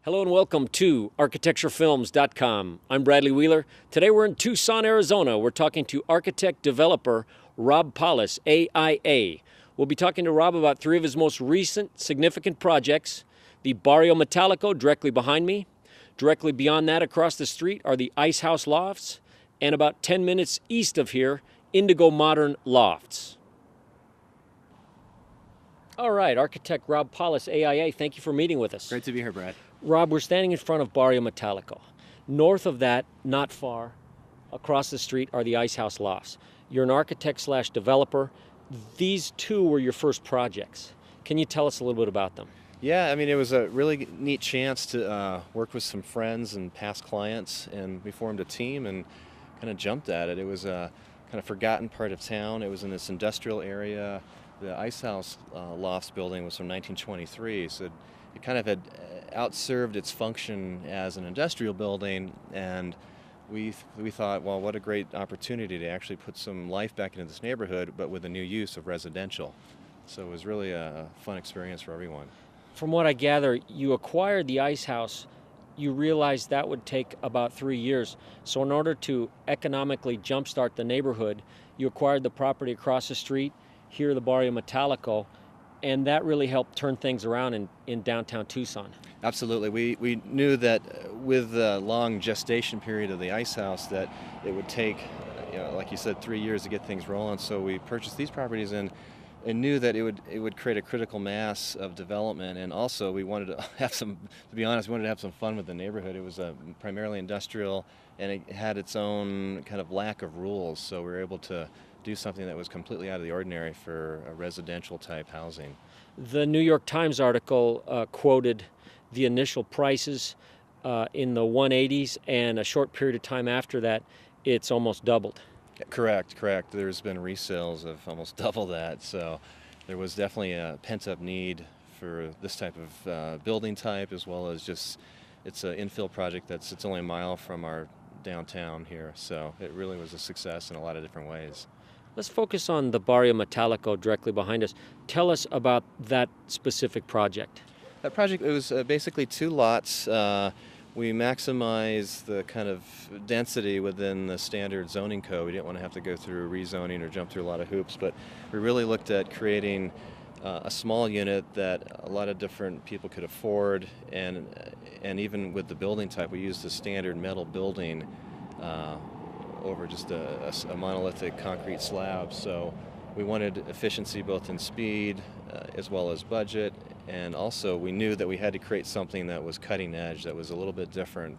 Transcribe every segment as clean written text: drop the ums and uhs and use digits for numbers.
Hello and welcome to architecturefilms.com. I'm Bradley Wheeler. Today we're in Tucson, Arizona. We're talking to architect developer Rob Paulus, AIA. We'll be talking to Rob about three of his most recent significant projects. The Barrio Metalico directly behind me. Directly beyond that across the street are the Ice House Lofts. And about 10 minutes east of here, Indigo Modern Lofts. All right, architect Rob Paulus, AIA, thank you for meeting with us. Great to be here, Brad. Rob, we're standing in front of Barrio Metalico. North of that, not far, across the street are the Ice House Lofts. You're an architect slash developer. These two were your first projects. Can you tell us a little bit about them? Yeah, I mean, it was a really neat chance to work with some friends and past clients, and we formed a team and kind of jumped at it. It was a kind of forgotten part of town. It was in this industrial area. The Ice House Lofts building was from 1923, so it kind of had outserved its function as an industrial building, and we thought, well, what a great opportunity to actually put some life back into this neighborhood, but with a new use of residential. So it was really a fun experience for everyone. From what I gather, you acquired the Ice House. You realized that would take about 3 years. So in order to economically jumpstart the neighborhood, you acquired the property across the street, here the Barrio Metalico, and that really helped turn things around in downtown Tucson. Absolutely. We knew that with the long gestation period of the Ice House that it would take, like you said, 3 years to get things rolling. So we purchased these properties and knew that it would create a critical mass of development. And also we wanted to have to be honest, we wanted to have some fun with the neighborhood. It was primarily industrial, and it had its own kind of lack of rules. So we were able to do something that was completely out of the ordinary for a residential type housing. The New York Times article quoted the initial prices in the 180s, and a short period of time after that, it's almost doubled. Correct. There's been resales of almost double that, so there was definitely a pent-up need for this type of building type, as well as just it's an infill project it's only a mile from our downtown here, so it really was a success in a lot of different ways. Let's focus on the Barrio Metalico directly behind us. Tell us about that specific project. That project, it was basically two lots. We maximized the kind of density within the standard zoning code. We didn't want to have to go through rezoning or jump through a lot of hoops, but we really looked at creating a small unit that a lot of different people could afford, and even with the building type, we used a standard metal building over just a monolithic concrete slab. So we wanted efficiency both in speed as well as budget, and also we knew that we had to create something that was cutting edge, that was a little bit different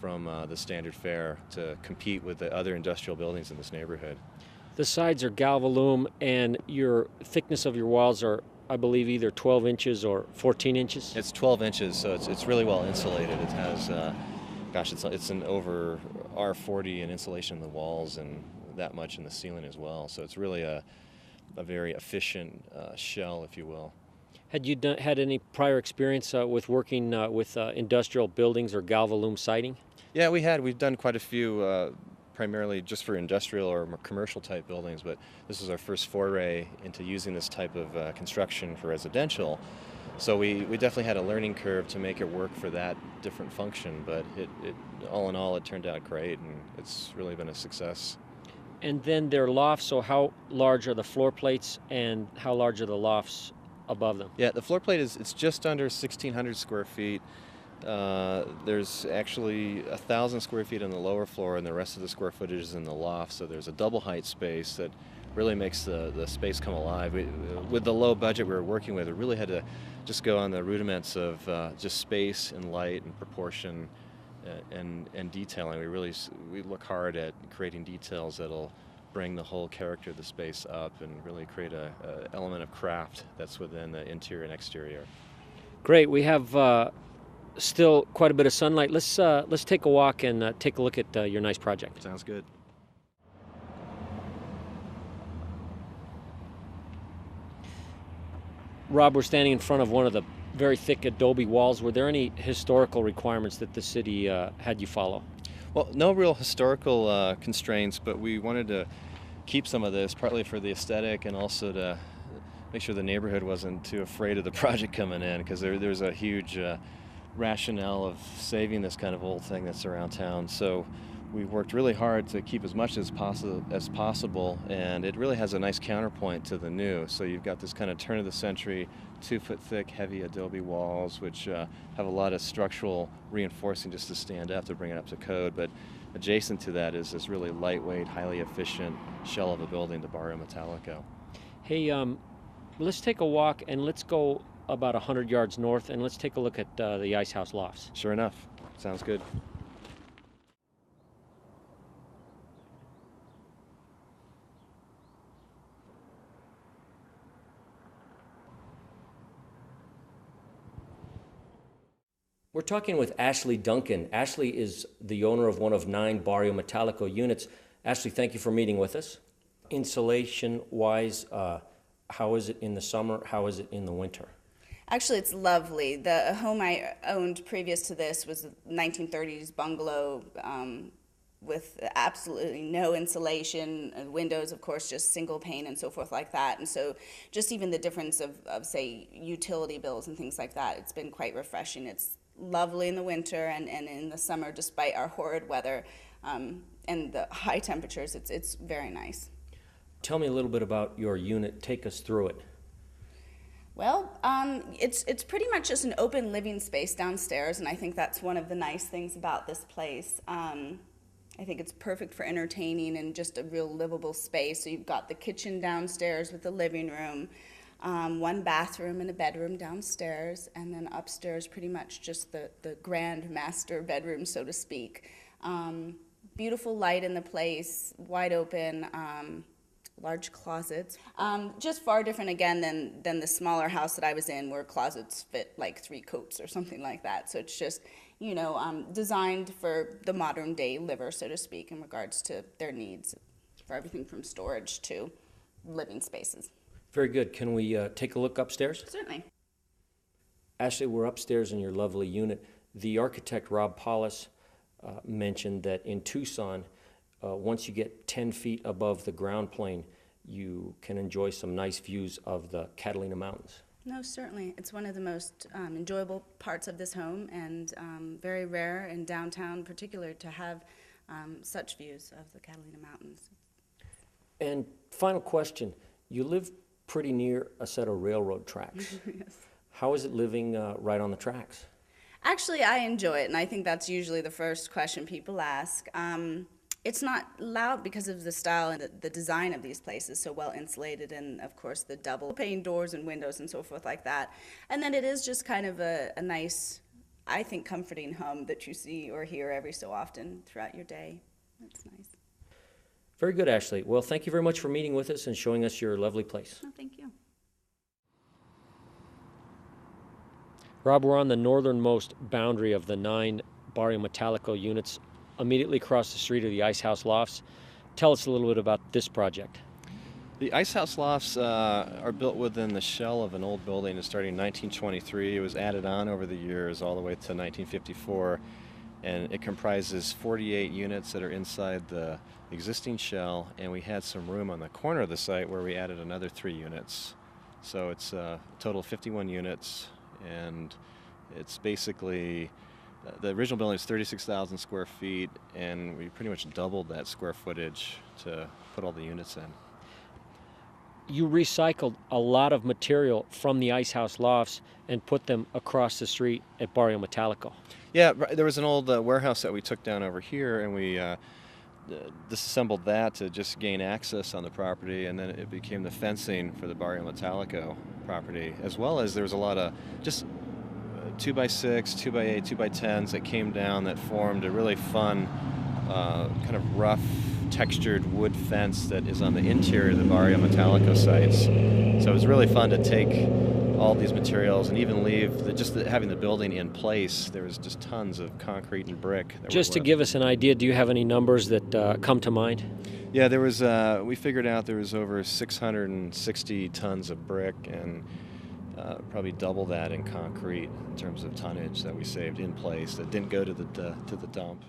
from the standard fare to compete with the other industrial buildings in this neighborhood. The sides are galvalume, and your thickness of your walls are, I believe, either 12 inches or 14 inches? It's 12 inches, so it's really well insulated. It has it's an over R40 in insulation in the walls and that much in the ceiling as well. So it's really a very efficient shell, if you will. Had you had any prior experience with working with industrial buildings or galvalume siding? Yeah, we've done quite a few, primarily just for industrial or commercial type buildings, but this is our first foray into using this type of construction for residential. So we definitely had a learning curve to make it work for that different function, but it all in all, it turned out great, and it's really been a success. And then their lofts, so how large are the floor plates and how large are the lofts above them? Yeah, the floor plate it's just under 1,600 square feet. There's actually 1,000 square feet on the lower floor, and the rest of the square footage is in the loft, so there's a double height space that really makes the space come alive. With the low budget we were working with, we really had to just go on the rudiments of just space and light and proportion and detailing. We look hard at creating details that'll bring the whole character of the space up and really create a element of craft that's within the interior and exterior. Great. We have still quite a bit of sunlight. Let's take a walk and take a look at your nice project. Sounds good. Rob, we're standing in front of one of the very thick adobe walls. Were there any historical requirements that the city had you follow? Well, no real historical constraints, but we wanted to keep some of this, partly for the aesthetic and also to make sure the neighborhood wasn't too afraid of the project coming in, because there's a huge rationale of saving this kind of old thing that's around town. So we worked really hard to keep as much as possible, and it really has a nice counterpoint to the new. So you've got this kind of turn of the century, 2-foot thick, heavy adobe walls, which have a lot of structural reinforcing just to stand up, to bring it up to code. But adjacent to that is this really lightweight, highly efficient shell of a building, the Barrio Metalico. Hey, let's take a walk and let's go about 100 yards north and let's take a look at the Ice House Lofts. Sure enough. Sounds good. We're talking with Ashley Duncan. Ashley is the owner of one of 9 Barrio Metalico units. Ashley, thank you for meeting with us. Insulation-wise, how is it in the summer? How is it in the winter? Actually, it's lovely. The home I owned previous to this was a 1930s bungalow with absolutely no insulation, windows, of course, just single pane and so forth like that. And so just even the difference of say, utility bills and things like that, it's been quite refreshing. It's lovely in the winter and in the summer, despite our horrid weather and the high temperatures, it's very nice. Tell me a little bit about your unit. Take us through it. Well, it's pretty much just an open living space downstairs, and I think that's one of the nice things about this place. I think it's perfect for entertaining and just a real livable space. So you've got the kitchen downstairs with the living room, 1 bathroom and a bedroom downstairs, and then upstairs pretty much just the grand master bedroom, so to speak. Beautiful light in the place, wide open, large closets. Just far different again than the smaller house that I was in, where closets fit like 3 coats or something like that. So it's just, you know, designed for the modern day liver, so to speak, in regards to their needs for everything from storage to living spaces. Very good. Can we take a look upstairs? Certainly. Ashley, we're upstairs in your lovely unit. The architect, Rob Paulus, mentioned that in Tucson, once you get 10 feet above the ground plane, you can enjoy some nice views of the Catalina Mountains. No, certainly. It's one of the most enjoyable parts of this home, and very rare in downtown in particular to have such views of the Catalina Mountains. And final question, you live pretty near a set of railroad tracks. Yes. How is it living right on the tracks? Actually, I enjoy it, and I think that's usually the first question people ask. It's not loud because of the style and the design of these places, so well insulated, and of course the double pane doors and windows and so forth like that. And then it is just kind of a nice, I think, comforting hum that you see or hear every so often throughout your day. That's nice. Very good, Ashley. Well, thank you very much for meeting with us and showing us your lovely place. Oh, thank you. Rob, we're on the northernmost boundary of the 9 Barrio Metalico units, immediately across the street of the Ice House Lofts. Tell us a little bit about this project. The Ice House Lofts are built within the shell of an old building that started in 1923. It was added on over the years all the way to 1954, and it comprises 48 units that are inside the existing shell, and we had some room on the corner of the site where we added another 3 units. So it's a total of 51 units, and it's basically the original building is 36,000 square feet, and we pretty much doubled that square footage to put all the units in. You recycled a lot of material from the Ice House Lofts and put them across the street at Barrio Metalico. Yeah, there was an old warehouse that we took down over here, and we disassembled that to just gain access on the property, and then it became the fencing for the Barrio Metalico property, as well as there was a lot of just 2x6, 2x8, 2x10s that came down that formed a really fun, kind of rough, textured wood fence that is on the interior of the Barrio Metalico sites. So it was really fun to take all these materials and even leave having the building in place. There was just tons of concrete and brick. Just to give us an idea, do you have any numbers that come to mind? Yeah, there was. We figured out there was over 660 tons of brick and probably double that in concrete in terms of tonnage that we saved in place that didn't go to the dump.